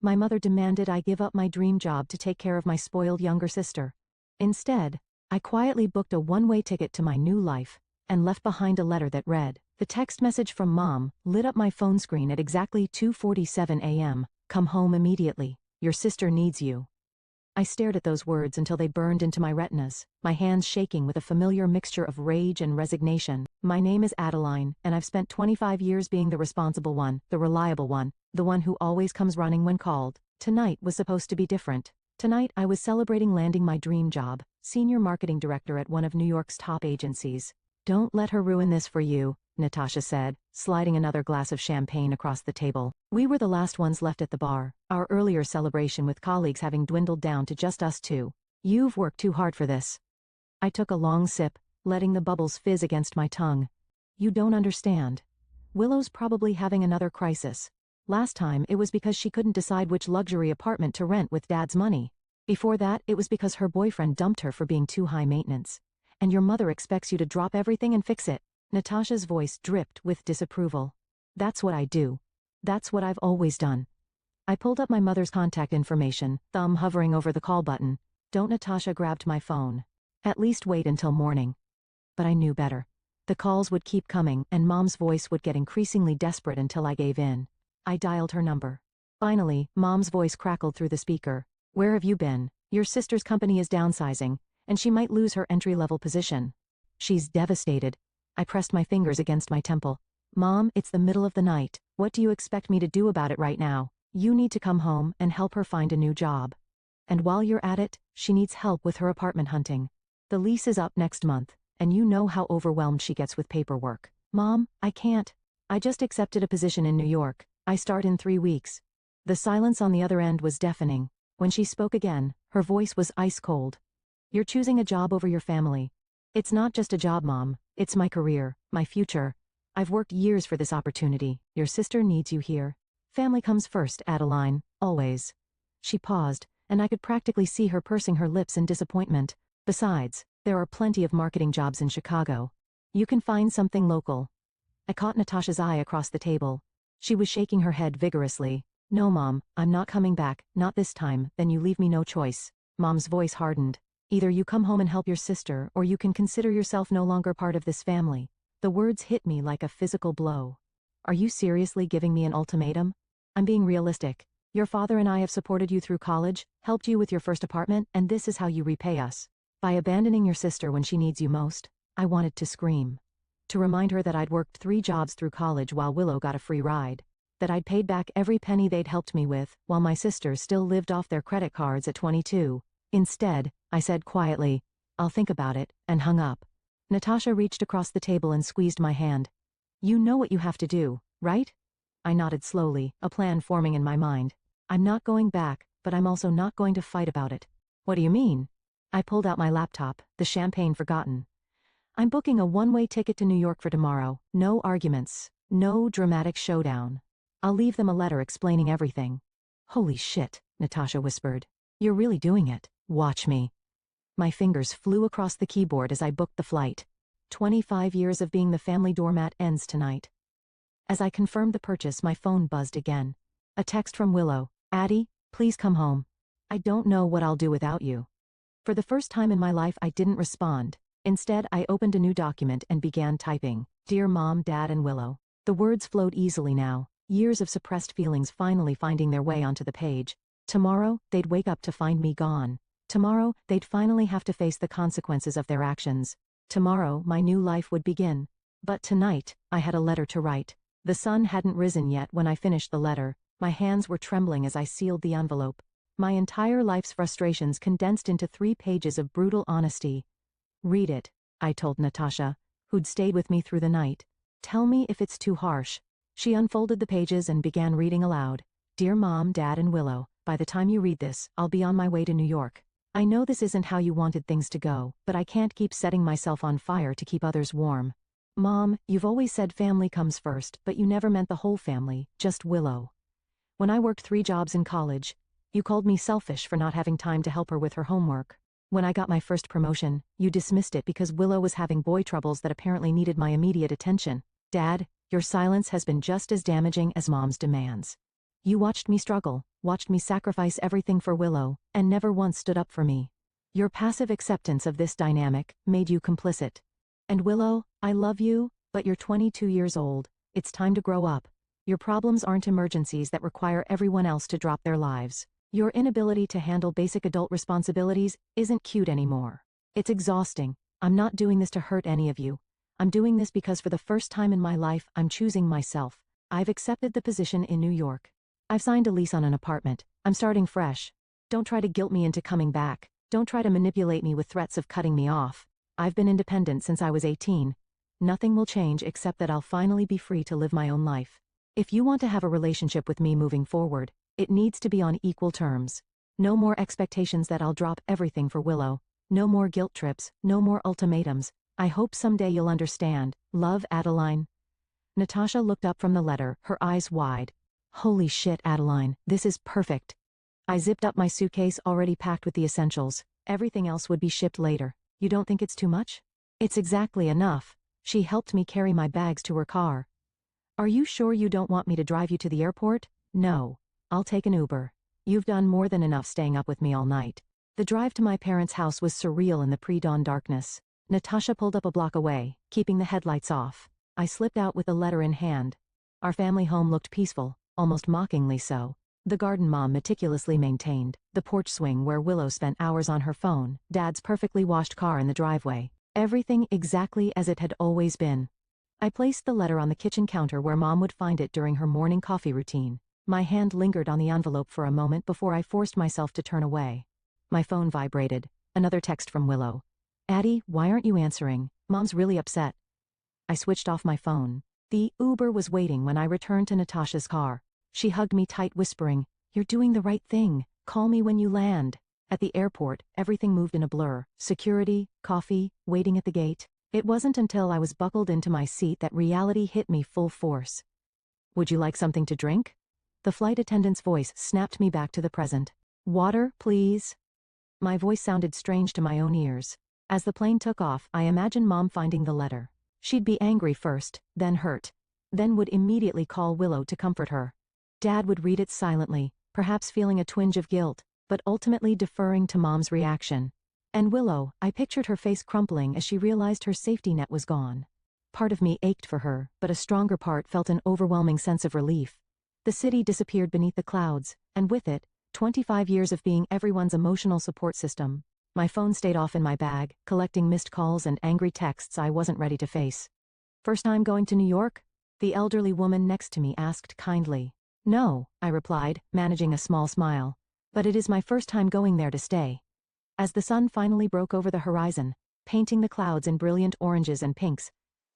My mother demanded I give up my dream job to take care of my spoiled younger sister. Instead, I quietly booked a one-way ticket to my new life, and left behind a letter that read, the text message from Mom lit up my phone screen at exactly 2:47 a.m. Come home immediately. Your sister needs you. I stared at those words until they burned into my retinas, my hands shaking with a familiar mixture of rage and resignation. My name is Adeline, and I've spent 25 years being the responsible one, the reliable one, the one who always comes running when called. Tonight was supposed to be different. Tonight I was celebrating landing my dream job, senior marketing director at one of New York's top agencies. Don't let her ruin this for you, Natasha said, sliding another glass of champagne across the table. We were the last ones left at the bar, our earlier celebration with colleagues having dwindled down to just us two. You've worked too hard for this. I took a long sip, letting the bubbles fizz against my tongue. You don't understand. Willow's probably having another crisis. Last time it was because she couldn't decide which luxury apartment to rent with Dad's money. Before that it was because her boyfriend dumped her for being too high maintenance. And your mother expects you to drop everything and fix it. Natasha's voice dripped with disapproval. That's what I do. That's what I've always done. I pulled up my mother's contact information, thumb hovering over the call button. Don't. Natasha grabbed my phone. At least wait until morning. But I knew better. The calls would keep coming and Mom's voice would get increasingly desperate until I gave in. I dialed her number. Finally, Mom's voice crackled through the speaker. Where have you been? Your sister's company is downsizing, and she might lose her entry-level position. She's devastated. I pressed my fingers against my temple. Mom, it's the middle of the night. What do you expect me to do about it right now? You need to come home and help her find a new job. And while you're at it, she needs help with her apartment hunting. The lease is up next month, and you know how overwhelmed she gets with paperwork. Mom, I can't. I just accepted a position in New York. I start in 3 weeks. The silence on the other end was deafening. When she spoke again, her voice was ice cold. You're choosing a job over your family. It's not just a job, Mom. It's my career, my future. I've worked years for this opportunity. Your sister needs you here. Family comes first, Adeline, always. She paused, and I could practically see her pursing her lips in disappointment. Besides, there are plenty of marketing jobs in Chicago. You can find something local. I caught Natasha's eye across the table. She was shaking her head vigorously. No, Mom, I'm not coming back, not this time. Then you leave me no choice. Mom's voice hardened. Either you come home and help your sister, or you can consider yourself no longer part of this family. The words hit me like a physical blow. Are you seriously giving me an ultimatum? I'm being realistic. Your father and I have supported you through college, helped you with your first apartment, and this is how you repay us. By abandoning your sister when she needs you most. I wanted to scream. To remind her that I'd worked 3 jobs through college while Willow got a free ride. That I'd paid back every penny they'd helped me with, while my sisters still lived off their credit cards at 22. Instead, I said quietly, I'll think about it, and hung up. Natasha reached across the table and squeezed my hand. You know what you have to do, right? I nodded slowly, a plan forming in my mind. I'm not going back, but I'm also not going to fight about it. What do you mean? I pulled out my laptop, the champagne forgotten. I'm booking a one-way ticket to New York for tomorrow. No arguments. No dramatic showdown. I'll leave them a letter explaining everything. Holy shit, Natasha whispered. You're really doing it. Watch me. My fingers flew across the keyboard as I booked the flight. 25 years of being the family doormat ends tonight. As I confirmed the purchase, my phone buzzed again. A text from Willow. Addie, please come home. I don't know what I'll do without you. For the first time in my life, I didn't respond. Instead, I opened a new document and began typing. Dear Mom, Dad, and Willow. The words flowed easily now, years of suppressed feelings finally finding their way onto the page. Tomorrow, they'd wake up to find me gone. Tomorrow, they'd finally have to face the consequences of their actions. Tomorrow, my new life would begin. But tonight, I had a letter to write. The sun hadn't risen yet when I finished the letter. My hands were trembling as I sealed the envelope. My entire life's frustrations condensed into 3 pages of brutal honesty. Read it, I told Natasha, who'd stayed with me through the night. Tell me if it's too harsh. She unfolded the pages and began reading aloud. Dear Mom, Dad, and Willow, by the time you read this, I'll be on my way to New York. I know this isn't how you wanted things to go, but I can't keep setting myself on fire to keep others warm. Mom, you've always said family comes first, but you never meant the whole family, just Willow. When I worked 3 jobs in college, you called me selfish for not having time to help her with her homework. When I got my first promotion, you dismissed it because Willow was having boy troubles that apparently needed my immediate attention. Dad, your silence has been just as damaging as Mom's demands. You watched me struggle, watched me sacrifice everything for Willow, and never once stood up for me. Your passive acceptance of this dynamic made you complicit. And Willow, I love you, but you're 22 years old. It's time to grow up. Your problems aren't emergencies that require everyone else to drop their lives. Your inability to handle basic adult responsibilities isn't cute anymore. It's exhausting. I'm not doing this to hurt any of you. I'm doing this because for the first time in my life, I'm choosing myself. I've accepted the position in New York. I've signed a lease on an apartment. I'm starting fresh. Don't try to guilt me into coming back. Don't try to manipulate me with threats of cutting me off. I've been independent since I was 18. Nothing will change except that I'll finally be free to live my own life. If you want to have a relationship with me moving forward, it needs to be on equal terms. No more expectations that I'll drop everything for Willow. No more guilt trips, no more ultimatums. I hope someday you'll understand. Love, Adeline. Natasha looked up from the letter, her eyes wide. Holy shit, Adeline, this is perfect. I zipped up my suitcase already packed with the essentials. Everything else would be shipped later. You don't think it's too much? It's exactly enough. She helped me carry my bags to her car. Are you sure you don't want me to drive you to the airport? No. I'll take an Uber. You've done more than enough staying up with me all night. The drive to my parents' house was surreal in the pre-dawn darkness. Natasha pulled up a block away, keeping the headlights off. I slipped out with a letter in hand. Our family home looked peaceful, almost mockingly so. The garden Mom meticulously maintained, the porch swing where Willow spent hours on her phone, Dad's perfectly washed car in the driveway. Everything exactly as it had always been. I placed the letter on the kitchen counter where Mom would find it during her morning coffee routine. My hand lingered on the envelope for a moment before I forced myself to turn away. My phone vibrated. Another text from Willow. Addie, why aren't you answering? Mom's really upset. I switched off my phone. The Uber was waiting when I returned to Natasha's car. She hugged me tight, whispering, "You're doing the right thing. Call me when you land." At the airport, everything moved in a blur. Security, coffee, waiting at the gate. It wasn't until I was buckled into my seat that reality hit me full force. Would you like something to drink? The flight attendant's voice snapped me back to the present. Water, please. My voice sounded strange to my own ears. As the plane took off, I imagined Mom finding the letter. She'd be angry first, then hurt. Then would immediately call Willow to comfort her. Dad would read it silently, perhaps feeling a twinge of guilt, but ultimately deferring to Mom's reaction. And Willow, I pictured her face crumpling as she realized her safety net was gone. Part of me ached for her, but a stronger part felt an overwhelming sense of relief. The city disappeared beneath the clouds, and with it, 25 years of being everyone's emotional support system. My phone stayed off in my bag, collecting missed calls and angry texts I wasn't ready to face. First time going to New York? The elderly woman next to me asked kindly. No, I replied, managing a small smile. But it is my first time going there to stay. As the sun finally broke over the horizon, painting the clouds in brilliant oranges and pinks,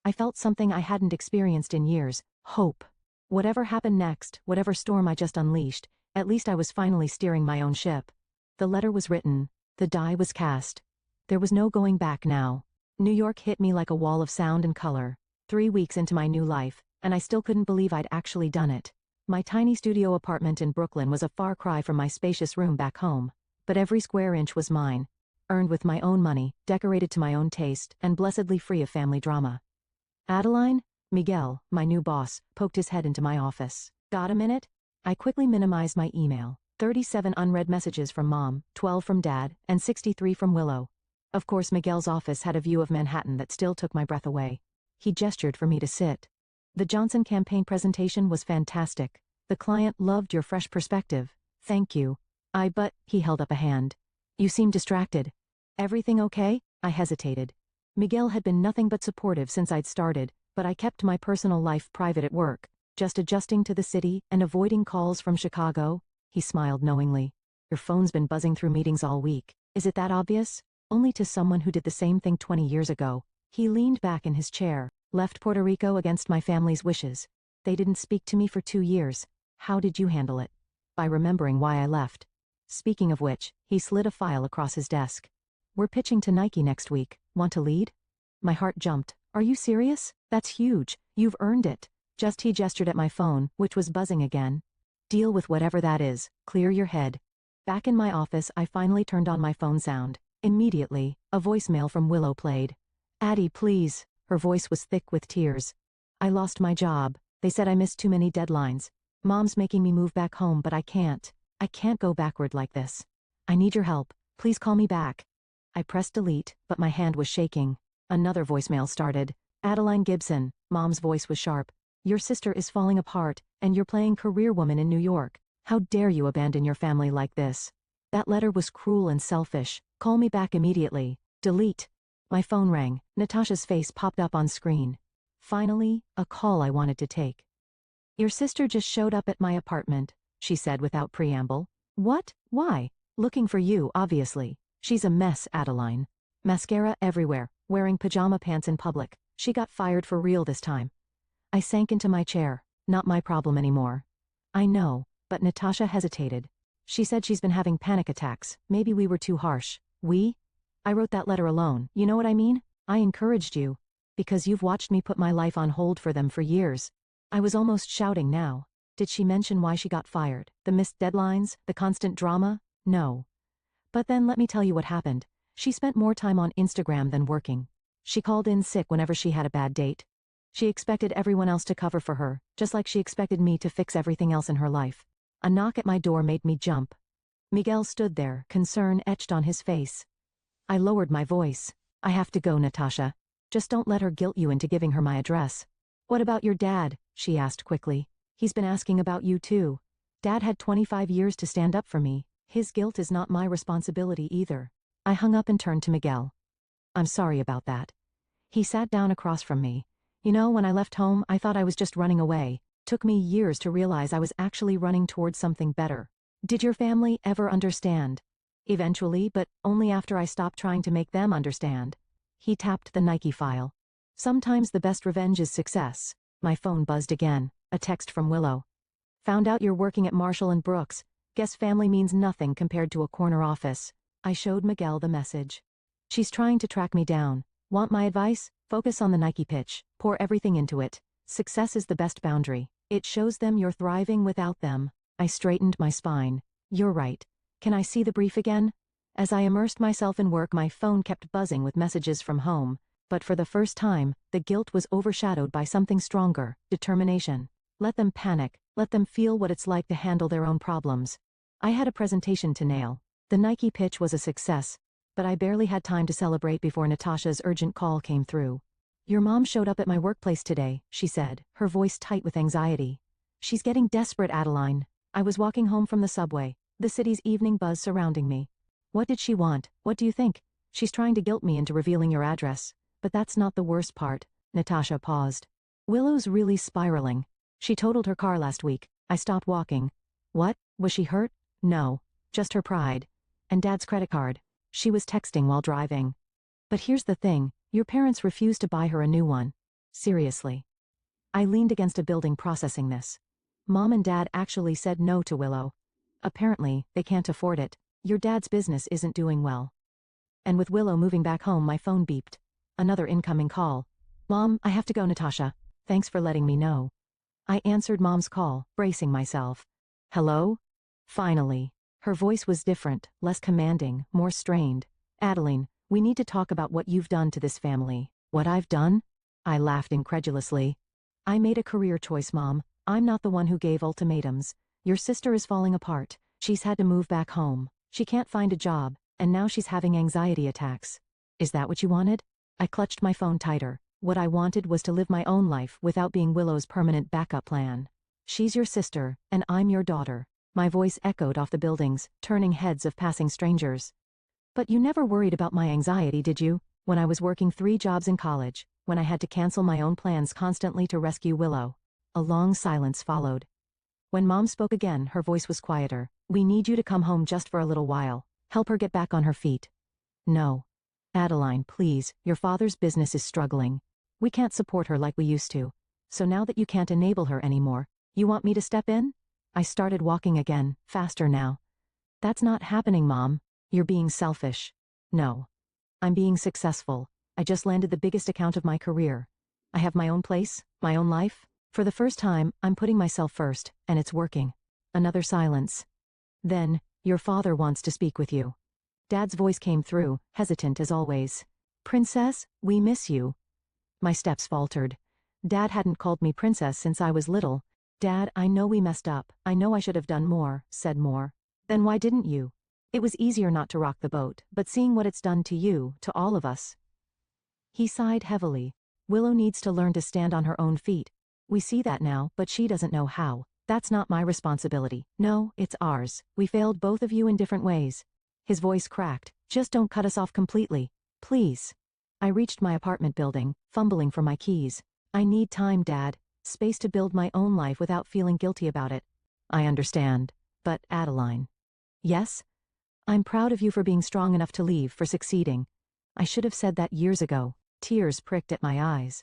I felt something I hadn't experienced in years, hope. Whatever happened next, whatever storm I just unleashed, at least I was finally steering my own ship. The letter was written. The die was cast. There was no going back now. New York hit me like a wall of sound and color. 3 weeks into my new life, and I still couldn't believe I'd actually done it. My tiny studio apartment in Brooklyn was a far cry from my spacious room back home, but every square inch was mine, earned with my own money, decorated to my own taste, and blessedly free of family drama. Adeline? Miguel, my new boss, poked his head into my office. Got a minute? I quickly minimized my email. 37 unread messages from Mom, 12 from Dad, and 63 from Willow. Of course, Miguel's office had a view of Manhattan that still took my breath away. He gestured for me to sit. The Johnson campaign presentation was fantastic. The client loved your fresh perspective. Thank you. But, he held up a hand. You seem distracted. Everything okay? I hesitated. Miguel had been nothing but supportive since I'd started, but I kept my personal life private at work, just adjusting to the city and avoiding calls from Chicago. He smiled knowingly. Your phone's been buzzing through meetings all week. Is it that obvious? Only to someone who did the same thing 20 years ago. He leaned back in his chair, left Puerto Rico against my family's wishes. They didn't speak to me for 2 years. How did you handle it? By remembering why I left. Speaking of which, he slid a file across his desk. We're pitching to Nike next week. Want to lead? My heart jumped. Are you serious? That's huge. You've earned it. He gestured at my phone, which was buzzing again. Deal with whatever that is. Clear your head. Back in my office, I finally turned on my phone sound. Immediately, a voicemail from Willow played. Addie, please. Her voice was thick with tears. I lost my job. They said I missed too many deadlines. Mom's making me move back home, but I can't. I can't go backward like this. I need your help. Please call me back. I pressed delete, but my hand was shaking. Another voicemail started. Adeline Gibson, Mom's voice was sharp. Your sister is falling apart, and you're playing career woman in New York. How dare you abandon your family like this? That letter was cruel and selfish. Call me back immediately. Delete. My phone rang. Natasha's face popped up on screen. Finally, a call I wanted to take. Your sister just showed up at my apartment, she said without preamble. What? Why? Looking for you, obviously. She's a mess, Adeline. Mascara everywhere, wearing pajama pants in public. She got fired for real this time. I sank into my chair. Not my problem anymore. I know, but Natasha hesitated. She said she's been having panic attacks. Maybe we were too harsh. We? I wrote that letter alone, you know what I mean? I encouraged you. Because you've watched me put my life on hold for them for years. I was almost shouting now. Did she mention why she got fired? The missed deadlines? The constant drama? No. But then let me tell you what happened. She spent more time on Instagram than working. She called in sick whenever she had a bad date. She expected everyone else to cover for her, just like she expected me to fix everything else in her life. A knock at my door made me jump. Miguel stood there, concern etched on his face. I lowered my voice. I have to go, Natasha. Just don't let her guilt you into giving her my address. What about your dad? She asked quickly. He's been asking about you too. Dad had 25 years to stand up for me. His guilt is not my responsibility either. I hung up and turned to Miguel. I'm sorry about that. He sat down across from me. You know, when I left home, I thought I was just running away. Took me years to realize I was actually running towards something better. Did your family ever understand? Eventually, but only after I stopped trying to make them understand. He tapped the Nike file. Sometimes the best revenge is success. My phone buzzed again. A text from Willow. Found out you're working at Marshall & Brooks. Guess family means nothing compared to a corner office. I showed Miguel the message. She's trying to track me down. Want my advice? Focus on the Nike pitch. Pour everything into it. Success is the best boundary. It shows them you're thriving without them. I straightened my spine. You're right. Can I see the brief again? As I immersed myself in work, my phone kept buzzing with messages from home. But for the first time, the guilt was overshadowed by something stronger, determination. Let them panic. Let them feel what it's like to handle their own problems. I had a presentation to nail. The Nike pitch was a success, but I barely had time to celebrate before Natasha's urgent call came through. Your mom showed up at my workplace today, she said, her voice tight with anxiety. She's getting desperate, Adeline. I was walking home from the subway, the city's evening buzz surrounding me. What did she want? What do you think? She's trying to guilt me into revealing your address. But that's not the worst part. Natasha paused. Willow's really spiraling. She totaled her car last week. I stopped walking. What? Was she hurt? No. Just her pride. And Dad's credit card. She was texting while driving. But here's the thing. Your parents refused to buy her a new one. Seriously. I leaned against a building processing this. Mom and Dad actually said no to Willow. Apparently, they can't afford it. Your dad's business isn't doing well. And with Willow moving back home, my phone beeped. Another incoming call. Mom, I have to go, Natasha. Thanks for letting me know. I answered Mom's call, bracing myself. Hello? Finally. Her voice was different, less commanding, more strained. Adeline, we need to talk about what you've done to this family. What I've done? I laughed incredulously. I made a career choice, Mom. I'm not the one who gave ultimatums. Your sister is falling apart. She's had to move back home. She can't find a job, and now she's having anxiety attacks. Is that what you wanted? I clutched my phone tighter. What I wanted was to live my own life without being Willow's permanent backup plan. She's your sister, and I'm your daughter. My voice echoed off the buildings, turning heads of passing strangers. But you never worried about my anxiety, did you? When I was working 3 jobs in college, when I had to cancel my own plans constantly to rescue Willow. A long silence followed. When Mom spoke again, her voice was quieter. We need you to come home just for a little while. Help her get back on her feet. No. Adeline, please, your father's business is struggling. We can't support her like we used to. So now that you can't enable her anymore, you want me to step in? I started walking again, faster now. That's not happening, Mom. You're being selfish. No. I'm being successful. I just landed the biggest account of my career. I have my own place, my own life. For the first time, I'm putting myself first, and it's working. Another silence. Then, your father wants to speak with you. Dad's voice came through, hesitant as always. Princess, we miss you. My steps faltered. Dad hadn't called me princess since I was little. Dad, I know we messed up. I know I should have done more, said Moore. Then why didn't you? It was easier not to rock the boat, but seeing what it's done to you, to all of us. He sighed heavily. Willow needs to learn to stand on her own feet. We see that now, but she doesn't know how. That's not my responsibility. No, it's ours. We failed both of you in different ways. His voice cracked. Just don't cut us off completely. Please. I reached my apartment building, fumbling for my keys. I need time, Dad. Space to build my own life without feeling guilty about it. I understand. But, Adeline. Yes? I'm proud of you for being strong enough to leave, for succeeding. I should have said that years ago. Tears pricked at my eyes.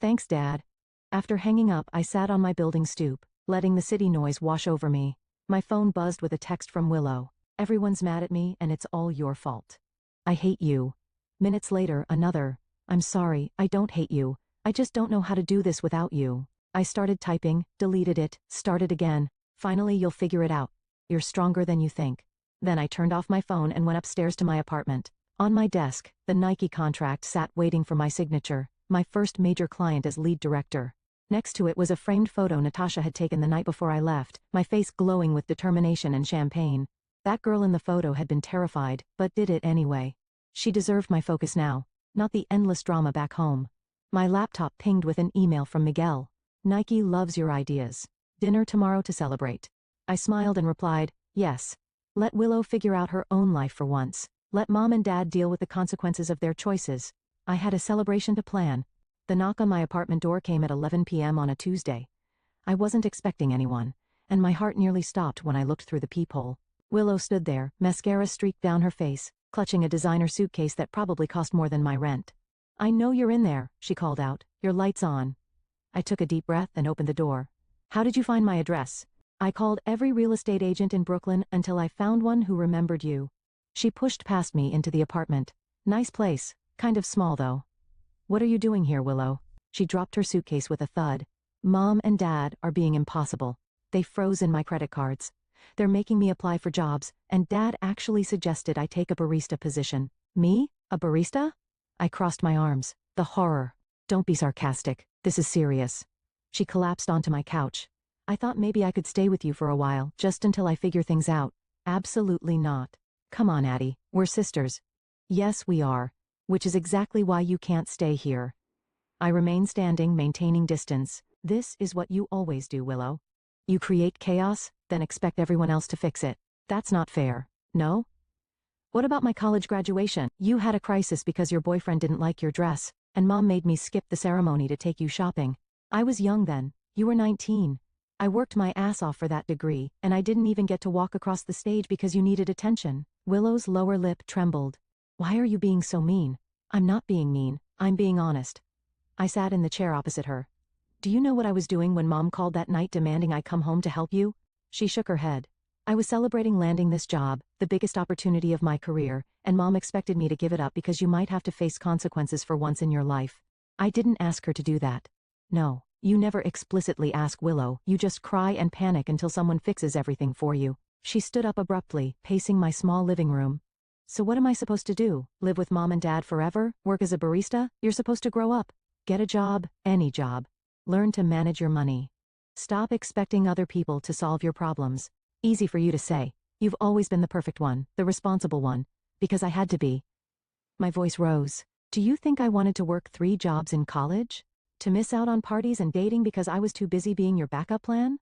Thanks, Dad. After hanging up, I sat on my building stoop, letting the city noise wash over me. My phone buzzed with a text from Willow. Everyone's mad at me, and it's all your fault. I hate you. Minutes later, another. I'm sorry, I don't hate you. I just don't know how to do this without you. I started typing, deleted it, started again. Finally, you'll figure it out. You're stronger than you think. Then I turned off my phone and went upstairs to my apartment. On my desk, the Nike contract sat waiting for my signature, my first major client as lead director. Next to it was a framed photo Natasha had taken the night before I left, my face glowing with determination and champagne. That girl in the photo had been terrified, but did it anyway. She deserved my focus now, not the endless drama back home. My laptop pinged with an email from Miguel. Nike loves your ideas. Dinner tomorrow to celebrate. I smiled and replied, yes. Let Willow figure out her own life for once. Let Mom and Dad deal with the consequences of their choices. I had a celebration to plan. The knock on my apartment door came at 11 p.m. on a Tuesday. I wasn't expecting anyone, and my heart nearly stopped when I looked through the peephole. Willow stood there, mascara streaked down her face, clutching a designer suitcase that probably cost more than my rent. I know you're in there, she called out. Your light's on. I took a deep breath and opened the door. How did you find my address? I called every real estate agent in Brooklyn until I found one who remembered you. She pushed past me into the apartment. Nice place, kind of small though. What are you doing here, Willow? She dropped her suitcase with a thud. Mom and Dad are being impossible. They froze in my credit cards. They're making me apply for jobs, and Dad actually suggested I take a barista position. Me? A barista? I crossed my arms. The horror. Don't be sarcastic. This is serious. She collapsed onto my couch. I thought maybe I could stay with you for a while, just until I figure things out. Absolutely not. Come on, Addie. We're sisters. Yes, we are. Which is exactly why you can't stay here. I remained standing, maintaining distance. This is what you always do, Willow. You create chaos, then expect everyone else to fix it. That's not fair. No? What about my college graduation? You had a crisis because your boyfriend didn't like your dress, and Mom made me skip the ceremony to take you shopping. I was young then. You were 19. I worked my ass off for that degree, and I didn't even get to walk across the stage because you needed attention. Willow's lower lip trembled. Why are you being so mean? I'm not being mean. I'm being honest. I sat in the chair opposite her. Do you know what I was doing when Mom called that night demanding I come home to help you? She shook her head. I was celebrating landing this job, the biggest opportunity of my career, and Mom expected me to give it up because you might have to face consequences for once in your life. I didn't ask her to do that. No, you never explicitly ask Willow, you just cry and panic until someone fixes everything for you. She stood up abruptly, pacing my small living room. So what am I supposed to do? Live with Mom and Dad forever? Work as a barista? You're supposed to grow up. Get a job, any job. Learn to manage your money. Stop expecting other people to solve your problems. Easy for you to say. You've always been the perfect one, the responsible one. Because I had to be. My voice rose. Do you think I wanted to work 3 jobs in college? To miss out on parties and dating because I was too busy being your backup plan?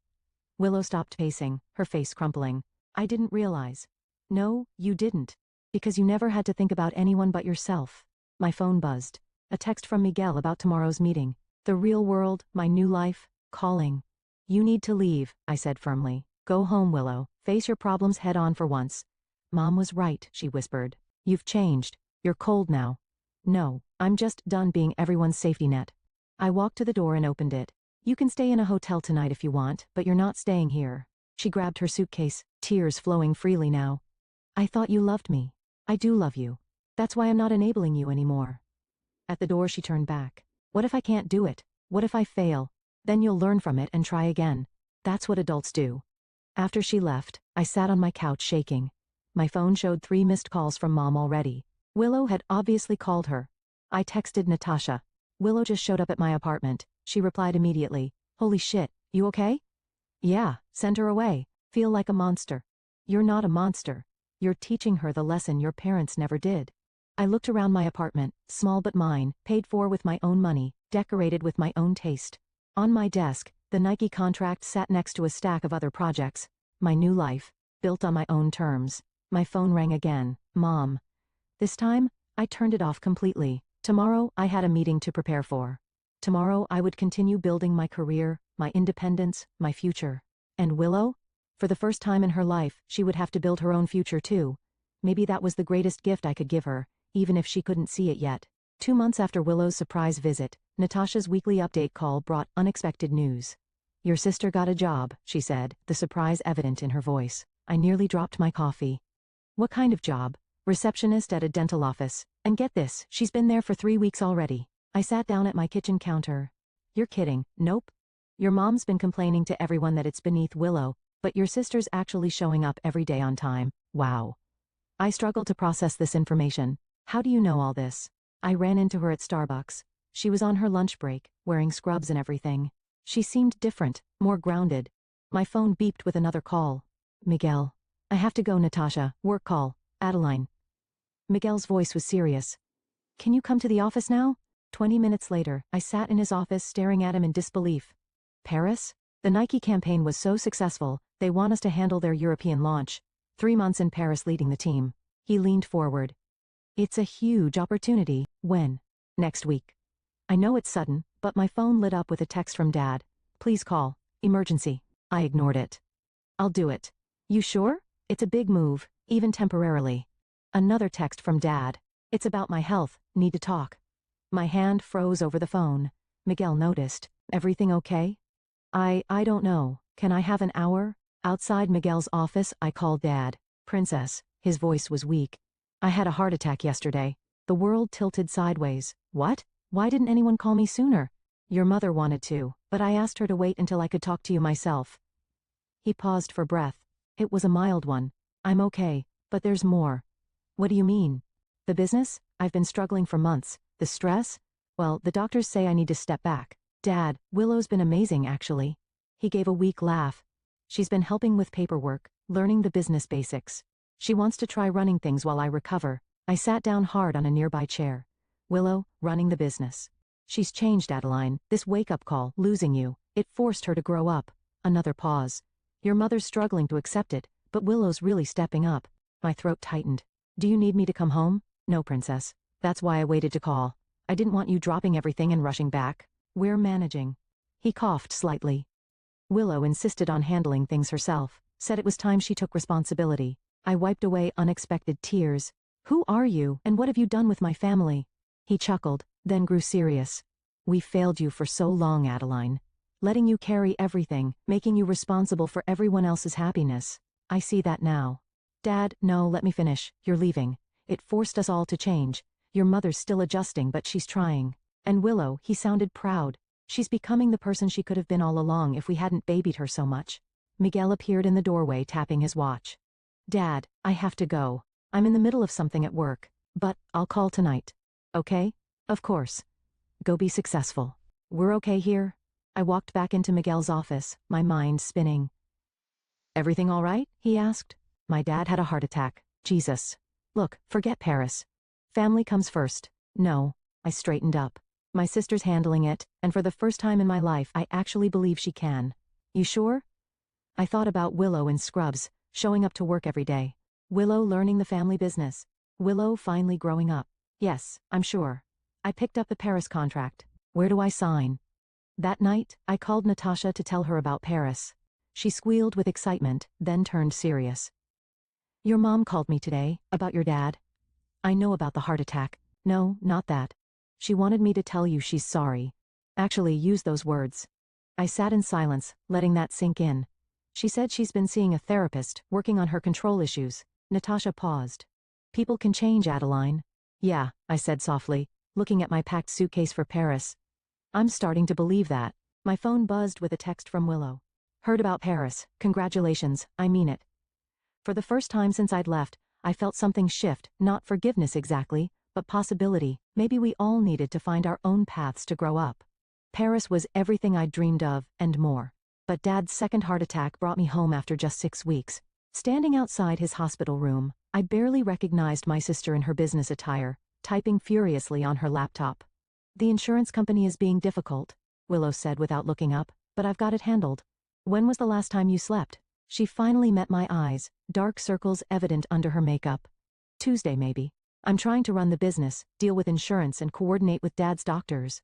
Willow stopped pacing, her face crumpling. I didn't realize. No, you didn't. Because you never had to think about anyone but yourself. My phone buzzed. A text from Miguel about tomorrow's meeting. The real world, my new life, calling. You need to leave, I said firmly. Go home, Willow. Face your problems head on for once. Mom was right, she whispered. You've changed. You're cold now. No, I'm just done being everyone's safety net. I walked to the door and opened it. You can stay in a hotel tonight if you want, but you're not staying here. She grabbed her suitcase, tears flowing freely now. I thought you loved me. I do love you. That's why I'm not enabling you anymore. At the door she turned back. What if I can't do it? What if I fail? Then you'll learn from it and try again. That's what adults do. After she left, I sat on my couch shaking. My phone showed 3 missed calls from Mom already. Willow had obviously called her. I texted Natasha. Willow just showed up at my apartment. She replied immediately. Holy shit, you okay? Yeah, send her away. Feel like a monster. You're not a monster. You're teaching her the lesson your parents never did. I looked around my apartment, small but mine, paid for with my own money, decorated with my own taste. On my desk, the Nike contract sat next to a stack of other projects. My new life, built on my own terms. My phone rang again. Mom. This time, I turned it off completely. Tomorrow, I had a meeting to prepare for. Tomorrow, I would continue building my career, my independence, my future. And Willow? For the first time in her life, she would have to build her own future too. Maybe that was the greatest gift I could give her, even if she couldn't see it yet. 2 months after Willow's surprise visit, Natasha's weekly update call brought unexpected news. Your sister got a job, she said, the surprise evident in her voice. I nearly dropped my coffee. What kind of job? Receptionist at a dental office. And get this, she's been there for 3 weeks already. I sat down at my kitchen counter. You're kidding, nope. Your mom's been complaining to everyone that it's beneath Willow, but your sister's actually showing up every day on time. Wow. I struggled to process this information. How do you know all this? I ran into her at Starbucks. She was on her lunch break, wearing scrubs and everything. She seemed different, more grounded. My phone beeped with another call. Miguel. I have to go, Natasha. Work call. Adeline. Miguel's voice was serious. Can you come to the office now? 20 minutes later, I sat in his office staring at him in disbelief. Paris? The Nike campaign was so successful, they want us to handle their European launch. 3 months in Paris leading the team. He leaned forward. It's a huge opportunity. When? Next week. I know it's sudden, but my phone lit up with a text from Dad. Please call. Emergency. I ignored it. I'll do it. You sure? It's a big move, even temporarily. Another text from Dad. It's about my health, need to talk. My hand froze over the phone. Miguel noticed. Everything okay? I don't know. Can I have an hour? Outside Miguel's office, I called Dad. Princess. His voice was weak. I had a heart attack yesterday. The world tilted sideways. What? Why didn't anyone call me sooner? Your mother wanted to, but I asked her to wait until I could talk to you myself. He paused for breath. It was a mild one. I'm okay, but there's more. What do you mean? The business? I've been struggling for months. The stress? Well, the doctors say I need to step back. Dad, Willow's been amazing actually. He gave a weak laugh. She's been helping with paperwork, learning the business basics. She wants to try running things while I recover. I sat down hard on a nearby chair. Willow, running the business. She's changed, Adeline. This wake-up call, losing you, it forced her to grow up. Another pause. Your mother's struggling to accept it, but Willow's really stepping up. My throat tightened. Do you need me to come home? No, Princess. That's why I waited to call. I didn't want you dropping everything and rushing back. We're managing. He coughed slightly. Willow insisted on handling things herself, said it was time she took responsibility. I wiped away unexpected tears. Who are you, and what have you done with my family? He chuckled, then grew serious. We failed you for so long, Adeline. Letting you carry everything, making you responsible for everyone else's happiness. I see that now. Dad, no, let me finish. You're leaving. It forced us all to change. Your mother's still adjusting, but she's trying. And Willow, he sounded proud. She's becoming the person she could have been all along if we hadn't babied her so much. Miguel appeared in the doorway, tapping his watch. Dad, I have to go. I'm in the middle of something at work, but I'll call tonight. Okay? Of course. Go be successful. We're okay here? I walked back into Miguel's office, my mind spinning. Everything all right? He asked. My dad had a heart attack. Jesus. Look, forget Paris. Family comes first. No. I straightened up. My sister's handling it, and for the first time in my life I actually believe she can. You sure? I thought about Willow in scrubs, showing up to work every day. Willow learning the family business. Willow finally growing up. Yes, I'm sure. I picked up the Paris contract. Where do I sign? That night, I called Natasha to tell her about Paris. She squealed with excitement, then turned serious. Your mom called me today, about your dad. I know about the heart attack. No, not that. She wanted me to tell you she's sorry. Actually, use those words. I sat in silence, letting that sink in. She said she's been seeing a therapist, working on her control issues. Natasha paused. People can change, Adeline. Yeah, I said softly, looking at my packed suitcase for Paris. I'm starting to believe that. My phone buzzed with a text from Willow. Heard about Paris. Congratulations, I mean it. For the first time since I'd left, I felt something shift, not forgiveness exactly, but possibility. Maybe we all needed to find our own paths to grow up. Paris was everything I'd dreamed of, and more. But Dad's second heart attack brought me home after just 6 weeks. Standing outside his hospital room, I barely recognized my sister in her business attire, typing furiously on her laptop. The insurance company is being difficult, Willow said without looking up, but I've got it handled. When was the last time you slept? She finally met my eyes, dark circles evident under her makeup. Tuesday maybe. I'm trying to run the business, deal with insurance and coordinate with Dad's doctors.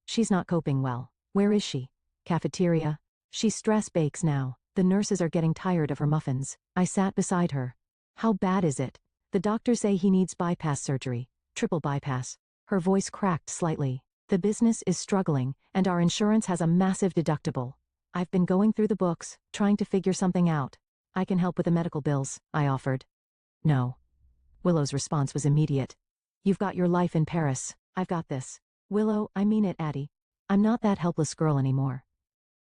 She's not coping well. Where is she? Cafeteria. She stress bakes now. The nurses are getting tired of her muffins. I sat beside her. How bad is it? The doctors say he needs bypass surgery. Triple bypass. Her voice cracked slightly. The business is struggling, and our insurance has a massive deductible. I've been going through the books, trying to figure something out. I can help with the medical bills, I offered. No. Willow's response was immediate. You've got your life in Paris. I've got this. Willow, I mean it, Addie. I'm not that helpless girl anymore.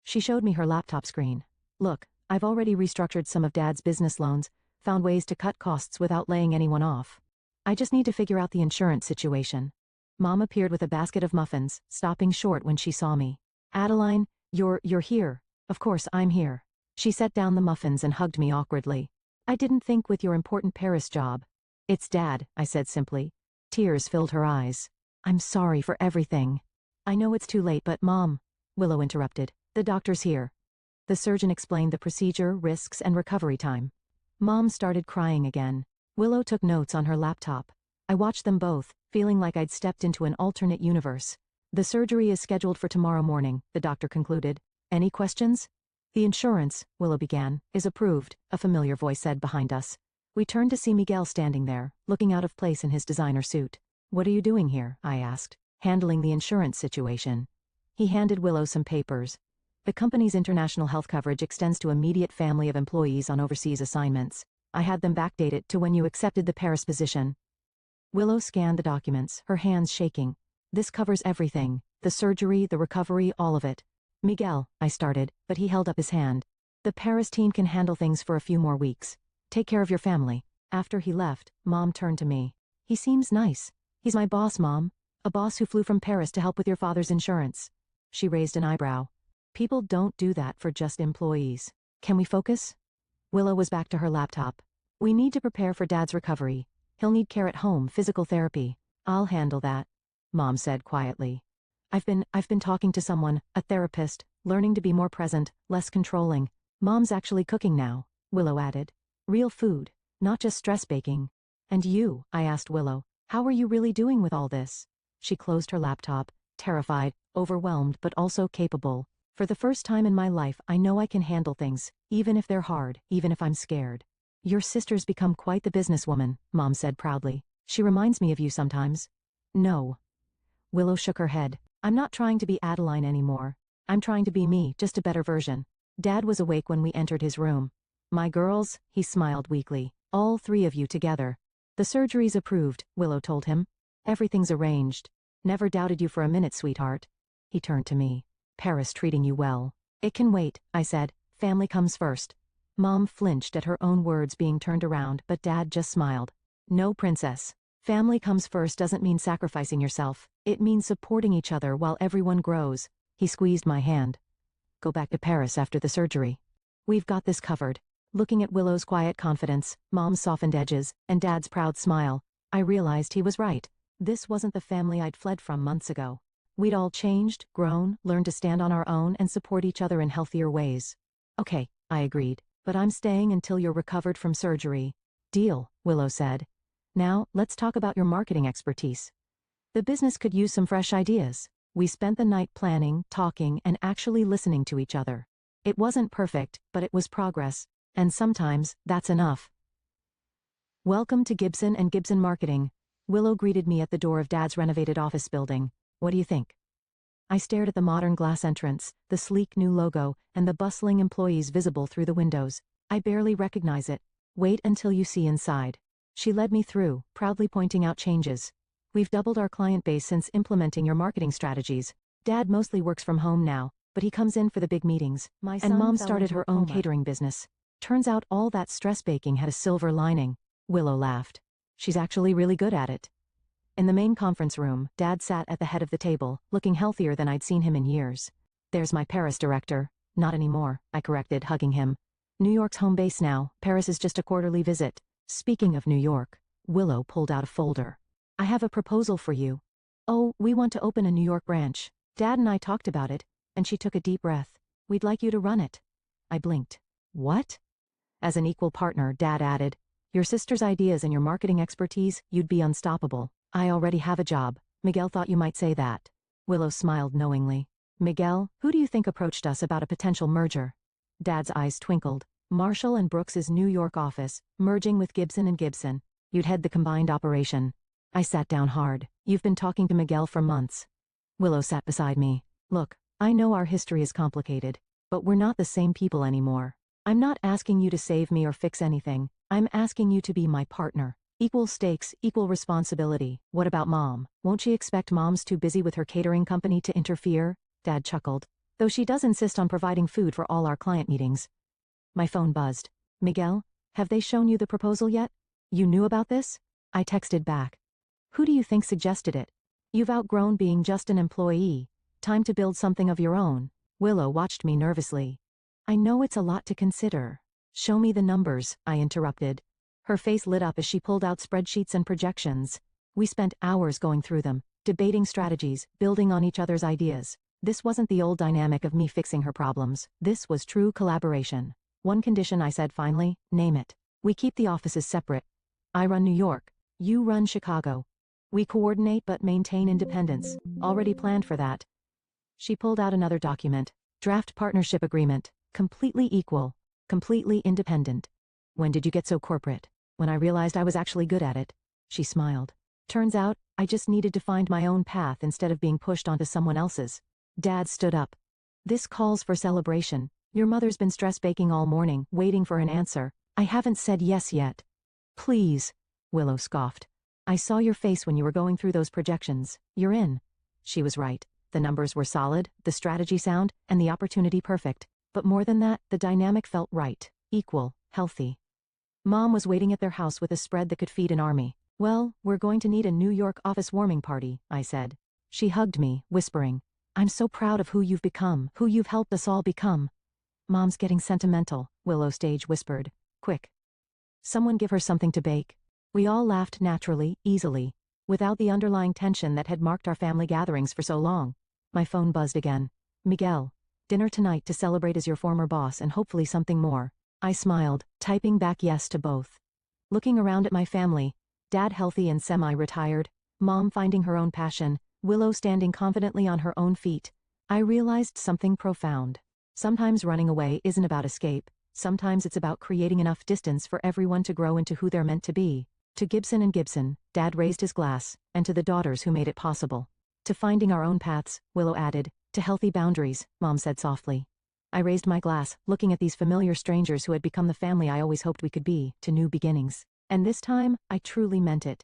She showed me her laptop screen. Look, I've already restructured some of Dad's business loans, found ways to cut costs without laying anyone off. I just need to figure out the insurance situation. Mom appeared with a basket of muffins, stopping short when she saw me. Adeline, you're here. Of course I'm here. She set down the muffins and hugged me awkwardly. I didn't think with your important Paris job. It's Dad, I said simply. Tears filled her eyes. I'm sorry for everything. I know it's too late, but Mom, Willow interrupted. The doctor's here. The surgeon explained the procedure, risks, and recovery time. Mom started crying again. Willow took notes on her laptop. I watched them both, feeling like I'd stepped into an alternate universe. The surgery is scheduled for tomorrow morning, the doctor concluded. Any questions? The insurance, Willow began, is approved, a familiar voice said behind us. We turned to see Miguel standing there, looking out of place in his designer suit. What are you doing here? I asked. Handling the insurance situation. He handed Willow some papers. The company's international health coverage extends to immediate family of employees on overseas assignments. I had them backdated to when you accepted the Paris position. Willow scanned the documents, her hands shaking. This covers everything. The surgery, the recovery, all of it. Miguel, I started, but he held up his hand. The Paris team can handle things for a few more weeks. Take care of your family. After he left, Mom turned to me. He seems nice. He's my boss, Mom. A boss who flew from Paris to help with your father's insurance. She raised an eyebrow. People don't do that for just employees. Can we focus? Willow was back to her laptop. We need to prepare for Dad's recovery. He'll need care at home, physical therapy. I'll handle that, Mom said quietly. I've been talking to someone, a therapist, learning to be more present, less controlling. Mom's actually cooking now, Willow added. Real food, not just stress baking. And you, I asked Willow, how are you really doing with all this? She closed her laptop, terrified, overwhelmed but also capable. For the first time in my life I know I can handle things, even if they're hard, even if I'm scared. Your sister's become quite the businesswoman, Mom said proudly. She reminds me of you sometimes. No. Willow shook her head. I'm not trying to be Adeline anymore. I'm trying to be me, just a better version. Dad was awake when we entered his room. My girls, he smiled weakly. All 3 of you together. The surgery's approved, Willow told him. Everything's arranged. Never doubted you for a minute, sweetheart. He turned to me. Paris treating you well. It can wait, I said. Family comes first. Mom flinched at her own words being turned around, but Dad just smiled. No, princess. Family comes first doesn't mean sacrificing yourself. It means supporting each other while everyone grows. He squeezed my hand. Go back to Paris after the surgery. We've got this covered. Looking at Willow's quiet confidence, Mom's softened edges, and Dad's proud smile, I realized he was right. This wasn't the family I'd fled from months ago. We'd all changed, grown, learned to stand on our own and support each other in healthier ways. Okay, I agreed, but I'm staying until you're recovered from surgery. Deal, Willow said. Now, let's talk about your marketing expertise. The business could use some fresh ideas. We spent the night planning, talking, and actually listening to each other. It wasn't perfect, but it was progress, and sometimes, that's enough. Welcome to Gibson and Gibson Marketing. Willow greeted me at the door of Dad's renovated office building. What do you think? I stared at the modern glass entrance, the sleek new logo, and the bustling employees visible through the windows. I barely recognize it. Wait until you see inside. She led me through, proudly pointing out changes. We've doubled our client base since implementing your marketing strategies. Dad mostly works from home now, but he comes in for the big meetings. And Mom started her own catering business. Turns out all that stress baking had a silver lining. Willow laughed. She's actually really good at it. In the main conference room, Dad sat at the head of the table, looking healthier than I'd seen him in years. There's my Paris director, Not anymore, I corrected, hugging him. New York's home base now, Paris is just a quarterly visit. Speaking of New York, Willow pulled out a folder. I have a proposal for you. Oh, we want to open a New York branch. Dad and I talked about it, and she took a deep breath. We'd like you to run it. I blinked. What? As an equal partner, Dad added, your sister's ideas and your marketing expertise, you'd be unstoppable. I already have a job. Miguel thought you might say that. Willow smiled knowingly. Miguel, who do you think approached us about a potential merger? Dad's eyes twinkled. Marshall and Brooks's New York office, merging with Gibson and Gibson. You'd head the combined operation. I sat down hard. You've been talking to Miguel for months. Willow sat beside me. Look, I know our history is complicated, but we're not the same people anymore. I'm not asking you to save me or fix anything. I'm asking you to be my partner. Equal stakes, equal responsibility. What about Mom? Won't she expect Mom's too busy with her catering company to interfere? Dad chuckled. Though she does insist on providing food for all our client meetings. My phone buzzed. Miguel, have they shown you the proposal yet? You knew about this? I texted back. Who do you think suggested it? You've outgrown being just an employee. Time to build something of your own. Willow watched me nervously. I know it's a lot to consider. Show me the numbers, I interrupted. Her face lit up as she pulled out spreadsheets and projections. We spent hours going through them, debating strategies, building on each other's ideas. This wasn't the old dynamic of me fixing her problems. This was true collaboration. One condition, I said finally, name it. We keep the offices separate. I run New York. You run Chicago. We coordinate but maintain independence. Already planned for that. She pulled out another document. Draft partnership agreement. Completely equal. Completely independent. When did you get so corporate? When I realized I was actually good at it. She smiled. Turns out, I just needed to find my own path instead of being pushed onto someone else's. Dad stood up. This calls for celebration. Your mother's been stress baking all morning, waiting for an answer. I haven't said yes yet. Please, Willow scoffed. I saw your face when you were going through those projections. You're in. She was right. The numbers were solid, the strategy sound, and the opportunity perfect. But more than that, the dynamic felt right, equal, healthy. Mom was waiting at their house with a spread that could feed an army. Well, we're going to need a New York office warming party, I said. She hugged me, whispering, I'm so proud of who you've become, who you've helped us all become. Mom's getting sentimental, Willow Stage whispered. Quick. Someone give her something to bake. We all laughed naturally, easily, without the underlying tension that had marked our family gatherings for so long. My phone buzzed again. Miguel, dinner tonight to celebrate as your former boss and hopefully something more. I smiled, typing back yes to both. Looking around at my family, Dad healthy and semi-retired, Mom finding her own passion, Willow standing confidently on her own feet, I realized something profound. Sometimes running away isn't about escape. Sometimes it's about creating enough distance for everyone to grow into who they're meant to be. To Gibson and Gibson, Dad raised his glass, and to the daughters who made it possible. To finding our own paths, Willow added. To healthy boundaries, Mom said softly. I raised my glass, looking at these familiar strangers who had become the family I always hoped we could be, to new beginnings. And this time, I truly meant it.